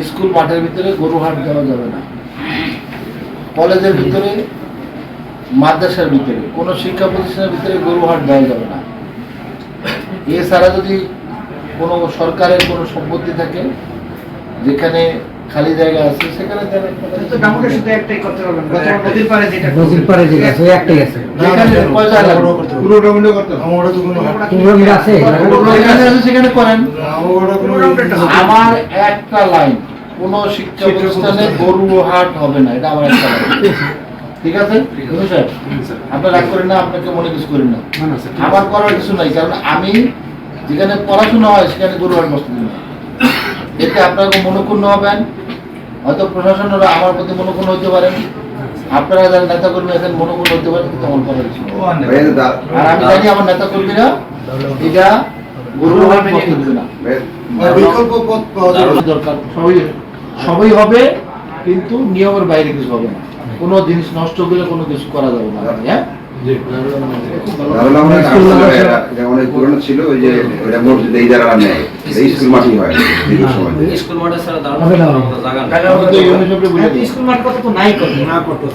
School মাঠের ভিতরে গরু হাট দেওয়া যাবে না, কলেজের ভিতরে, মাদ্রাসার ভিতরে, কোনো শিক্ষা প্রতিষ্ঠানের ভিতরে গরু হাট দেওয়া যাবে না। এছাড়া যদি কোনো সরকারের কোনো সম্পত্তি থাকে যেখানে খালি জায়গা আছে সেখানে একটাই করতে পারবেন, নদীর পাড়ে যেটা আছে ওই একটাই আছে। সেখানে করেন। আমার একটা লাইন, কোন শিক্ষা প্রতিষ্ঠানে গরু হাট হবে না, এটা আমার একটা লাইন। ঠিক আছে আপনার রাগ করেন না, আপনাকে মনে কিছু করেন না, আমার করার কিছু নাই, কারণ আমি যেখানে পড়াশোনা হয় সেখানে গরু হাট বসতে দিন না। এতে আপনারা মনোক্ষুণ্ণ হবেন, হয়তো প্রশাসনরা আমার প্রতি মনোক্ষুণ্ণ হতে পারেন, আপনারা যারা নেতা কর্মী আছেন মনোক্ষুণ্ণ হতে পারেন, কিন্তু আমার করার কিছু আর আমি জানি আমার নেতা কর্মীরা এটা গরু হাট বসতে দিবে না। দরকার সবই হবে, কিন্তু নিয়মের বাইরে কিছু হবে না। কোনো জিনিস নষ্ট করলে কোনো কিছু করা যাবে না। হ্যাঁ অনেক পুরনো ছিল, ওই যে ওটা মসজিদ এই জায়গা নেই, স্কুল মাঠই হয় স্কুল মাঠে ছাড়া স্কুল মাঠ কত নাই করতে না করতে